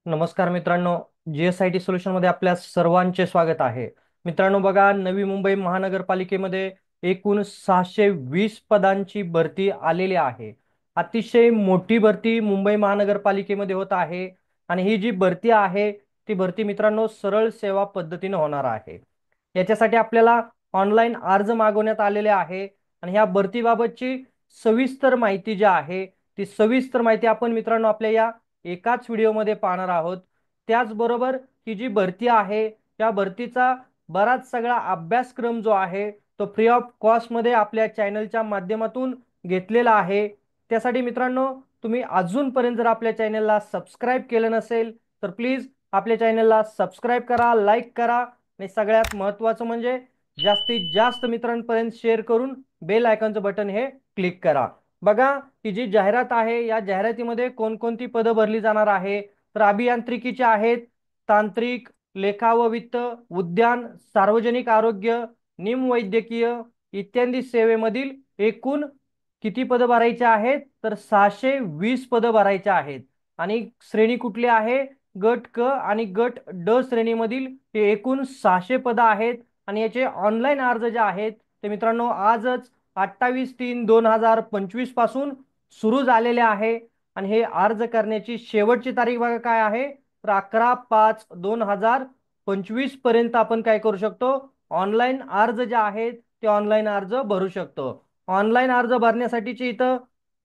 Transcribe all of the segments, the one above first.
नमस्कार मित्रांनो. GSIT solution मध्ये आपल्या सर्वांचे स्वागत आहे. मित्रांनो बघा, नवी मुंबई महानगरपालिकेमध्ये एकूण 620 पदांची भरती आलेली आहे. अतिशय मोठी भरती मुंबई महानगरपालिकेमध्ये होत आहे आणि ही जी भरती आहे ती भरती मित्रांनो सरळ सेवा पद्धतीने होणार आहे. याच्यासाठी आपल्याला ऑनलाईन अर्ज मागवण्यात आलेले आहे आणि ह्या भरतीबाबतची सविस्तर माहिती जी आहे ती सविस्तर माहिती आपण मित्रांनो आपल्या या एकाच व्हिडिओमध्ये पाहणार आहोत. त्याचबरोबर ही जी भरती आहे त्या भरतीचा बराच सगळा अभ्यासक्रम जो आहे तो फ्री ऑफ कॉस्टमध्ये आपल्या चॅनलच्या माध्यमातून घेतलेला आहे. त्यासाठी मित्रांनो तुम्ही अजूनपर्यंत जर आपल्या चॅनलला सबस्क्राईब केलं नसेल तर प्लीज आपल्या चॅनलला सबस्क्राईब करा, लाईक करा आणि सगळ्यात महत्त्वाचं म्हणजे जास्तीत जास्त मित्रांपर्यंत शेअर करून बेल आयकॉनचं बटन हे क्लिक करा. बघा, ही जी जाहिरात आहे या जाहिरातीमध्ये कोणकोणती पदं भरली जाणार आहे तर अभियांत्रिकीचे आहेत, तांत्रिक, लेखा व वित्त, उद्यान, सार्वजनिक आरोग्य, निमवैद्यकीय इत्यादी सेवेमधील एकूण किती पदं भरायची आहेत तर 620 पदं भरायची आहेत. आणि श्रेणी कुठली आहे? गट क आणि गट ड श्रेणीमधील हे एकूण 600 पदं आहेत आणि याचे ऑनलाईन अर्ज जे आहेत ते मित्रांनो आजच 28/3/2025 पासून सुरू झालेले आहे. आणि हे अर्ज करण्याची शेवटची तारीख बघा काय आहे तर 11/5/2025 पर्यंत आपण काय करू शकतो, ऑनलाईन अर्ज जे आहेत ते ऑनलाईन अर्ज भरू शकतो. ऑनलाईन अर्ज भरण्यासाठीची इथं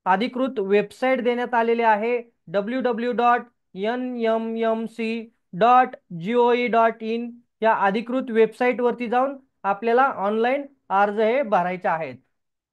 अधिकृत वेबसाईट देण्यात आलेली आहे www.nmmc.gov.in या अधिकृत वेबसाईटवरती जाऊन आपल्याला ऑनलाईन अर्ज हे भरायचे आहेत.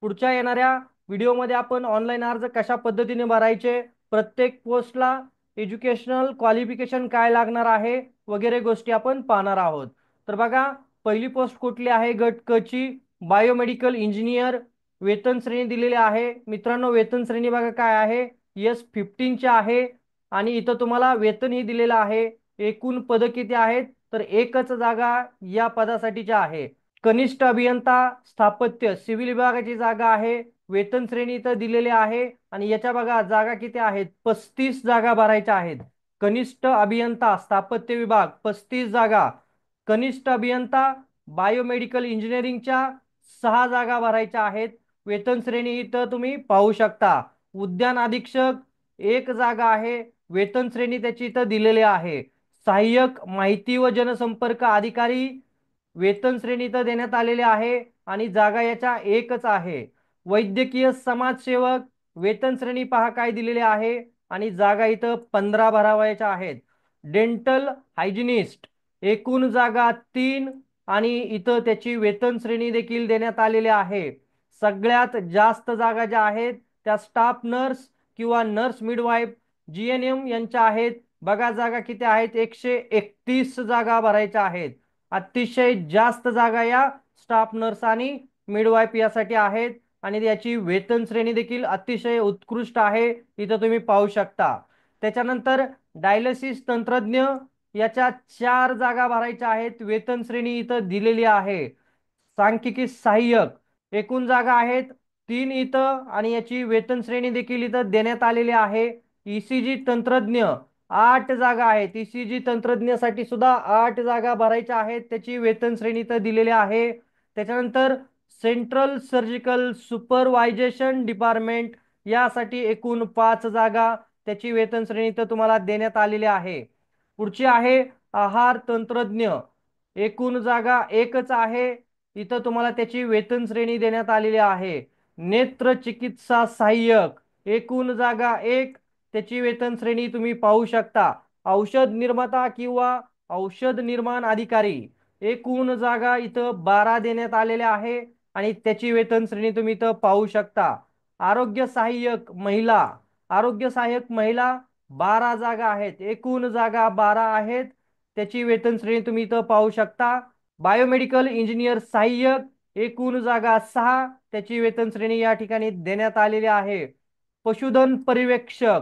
पुढच्या येणाऱ्या व्हिडिओमध्ये आपण ऑनलाईन अर्ज कशा पद्धतीने भरायचे, प्रत्येक पोस्टला एज्युकेशनल क्वालिफिकेशन काय लागणार आहे वगैरे गोष्टी आपण पाहणार आहोत. तर बघा, पहिली पोस्ट कुठली आहे? गट क ची बायोमेडिकल इंजिनियर. वेतन श्रेणी दिलेली आहे मित्रांनो. वेतन श्रेणी बघा काय आहे, S15 ची आहे आणि इथं तुम्हाला वेतनही दिलेलं आहे. एकूण पद किती आहेत तर एकच जागा या पदासाठीची आहे. कनिष्ठ अभियंता स्थापत्य सिव्हिल विभागाची जागा आहे. वेतन श्रेणी इथं दिलेली आहे आणि याच्या बघा जागा किती आहेत, 35 जागा भरायच्या आहेत. कनिष्ठ अभियंता स्थापत्य विभाग 35 जागा. कनिष्ठ अभियंता बायोमेडिकल इंजिनिअरिंगच्या 6 जागा भरायच्या आहेत. वेतन श्रेणी इथं तुम्ही पाहू शकता. उद्यान अधीक्षक 1 जागा आहे. वेतन श्रेणी त्याची इथं दिलेली आहे. सहाय्यक माहिती व जनसंपर्क अधिकारी वेतन श्रेणी इथं देण्यात आलेली आहे आणि जागा याच्या एकच आहे. वैद्यकीय समाजसेवक वेतन श्रेणी पहा काय दिलेली आहे आणि जागा इथं 15 भरावयाच्या आहेत. डेंटल हायजिनिस्ट एकूण जागा 3 आणि इथं त्याची वेतन श्रेणी देखील देण्यात आलेली आहे. सगळ्यात जास्त जागा ज्या आहेत त्या स्टाफ नर्स किंवा नर्स मिडवाईफ GNM यांच्या आहेत. बघा जागा किती आहेत, 131 जागा भरायच्या आहेत. अतिशय जास्त जागा या स्टाफ नर्स आणि मिडवाईफ यासाठी आहेत आणि याची वेतन श्रेणी देखील अतिशय उत्कृष्ट आहे, इथं तुम्ही पाहू शकता. त्याच्यानंतर डायलिसिस तंत्रज्ञ याच्या 4 जागा भरायच्या आहेत. वेतन श्रेणी इथं दिलेली आहे. सांख्यिकी सहाय्यक एकूण जागा आहेत 3 इथं आणि याची वेतन श्रेणी देखील इथं देण्यात आलेली आहे. ECG तंत्रज्ञ 8 जागा आहेत. ECG तंत्रज्ञासाठी सुद्धा 8 जागा भरायच्या आहेत. त्याची वेतन श्रेणी तर दिलेली आहे. त्याच्यानंतर सेंट्रल सर्जिकल सुपरवायझेशन डिपार्टमेंट यासाठी एकूण 5 जागा, त्याची वेतन श्रेणी तर तुम्हाला देण्यात आलेली आहे. पुढची आहे आहार तंत्रज्ञ. एकूण जागा एकच आहे. इथं तुम्हाला त्याची वेतन श्रेणी देण्यात आलेली आहे. नेत्र चिकित्सा सहाय्यक एकूण जागा 1, त्याची वेतन श्रेणी तुम्ही पाहू शकता. औषध निर्माता किंवा औषध निर्माण अधिकारी एकूण जागा इथं 12 देण्यात आलेल्या आहे आणि त्याची वेतन श्रेणी तुम्ही इथं पाहू शकता. आरोग्य सहाय्यक महिला, आरोग्य सहाय्यक महिला 12 जागा आहेत. एकूण जागा 12 आहेत. त्याची वेतन श्रेणी तुम्ही इथं पाहू शकता. बायोमेडिकल इंजिनियर सहाय्यक एकूण जागा 6, त्याची वेतन श्रेणी या ठिकाणी देण्यात आलेली आहे. पशुधन पर्यवेक्षक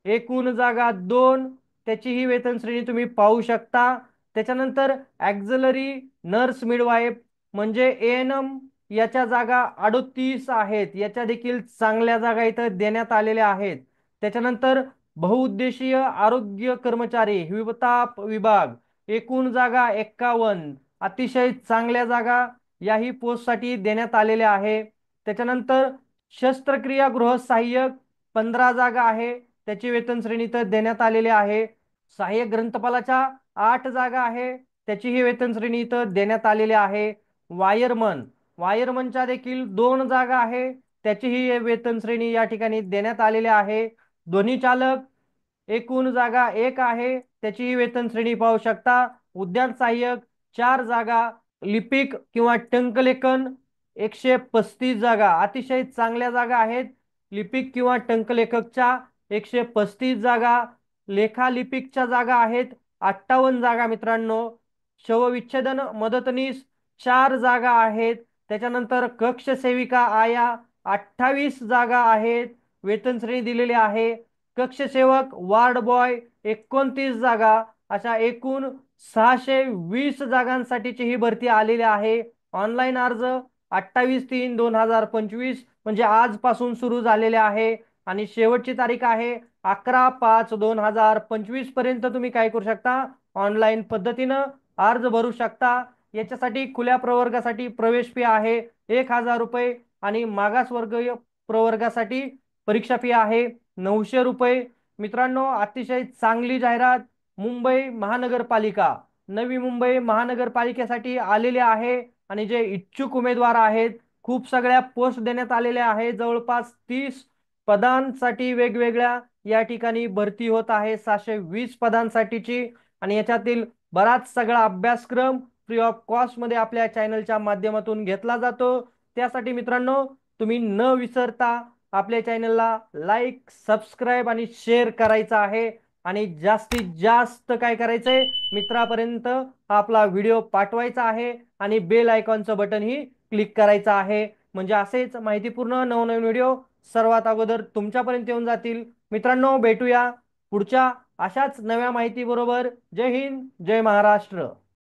एकूण जागा 2, त्याचीही वेतन श्रेणी तुम्ही पाहू शकता. त्याच्यानंतर ॲक्झलरी नर्स मिडवाईफ म्हणजे ANM याच्या जागा 38 आहेत. याच्या देखील चांगल्या जागा इथं देण्यात आलेल्या आहेत. त्याच्यानंतर बहुउद्देशीय आरोग्य कर्मचारी हिवताप विभाग, एकूण जागा 51, अतिशय चांगल्या जागा याही पोस्टसाठी देण्यात आलेल्या आहे. त्याच्यानंतर शस्त्रक्रिया गृह सहाय्यक 15 जागा आहे, त्याची वेतन श्रेणी तर देण्यात आलेली आहे. सहाय्यक ग्रंथपालाच्या 8 जागा आहे, त्याचीही वेतन श्रेणी इथं देण्यात आलेली आहे. वायरमन, वायरमनच्या देखील 2 जागा आहे, त्याचीही वेतन श्रेणी या ठिकाणी देण्यात आलेली आहे. ध्वनी चालक एकूण जागा 1 आहे, त्याचीही वेतन श्रेणी पाहू शकता. उद्यान सहाय्यक 4 जागा. लिपिक किंवा टंकलेखन 135 जागा, अतिशय चांगल्या जागा आहेत. लिपिक किंवा टंकलेखकच्या 135 जागा. लेखालिपिकच्या जागा आहेत 58 जागा मित्रांनो. शवविच्छेदन मदतनीस 4 जागा आहेत. त्याच्यानंतर कक्ष सेविका आया 28 जागा आहेत, वेतन श्रेणी दिलेली आहे. कक्षसेवक वार्ड बॉय 29 जागा, अशा एकूण 620 जागांसाठीची ही भरती आलेली आहे. ऑनलाईन अर्ज 28/3/2025 म्हणजे आजपासून सुरू झालेले आहे आणि शेवटची तारीख आहे 11/5/2025 पर्यंत तुम्ही काय करू शकता, ऑनलाईन पद्धतीनं अर्ज भरू शकता. याच्यासाठी खुल्या प्रवर्गासाठी प्रवेश फी आहे 1000 रुपये आणि मागासवर्गीय प्रवर्गासाठी परीक्षा फी आहे 900 रुपये. मित्रांनो, अतिशय चांगली जाहिरात मुंबई महानगरपालिका, नवी मुंबई महानगरपालिकेसाठी आलेले आहे आणि जे इच्छुक उमेदवार आहेत, खूप सगळ्या पोस्ट देण्यात आलेल्या आहेत. जवळपास 30 पदांसाठी वेगवेगळ्या या ठिकाणी भरती होत आहे, 720 पदांसाठीची. आणि याच्यातील बराच सगळा अभ्यासक्रम फ्री ऑफ कॉस्ट मध्ये आपल्या चॅनलच्या माध्यमातून घेतला जातो. त्यासाठी मित्रांनो, तुम्ही न विसरता आपल्या चॅनलला लाईक, सबस्क्राईब आणि शेअर करायचा आहे आणि जास्तीत जास्त काय करायचंय, मित्रापर्यंत आपला व्हिडिओ पाठवायचा आहे आणि बेल आयकॉनचं बटन ही क्लिक करायचं आहे, म्हणजे असेच माहितीपूर्ण नवनवीन व्हिडिओ सर्वात अगोदर तुमच्यापर्यंत येऊन जातील. मित्रांनो, भेटूया पुढच्या अशाच नव्या माहिती बरोबर. जय हिंद, जय महाराष्ट्र.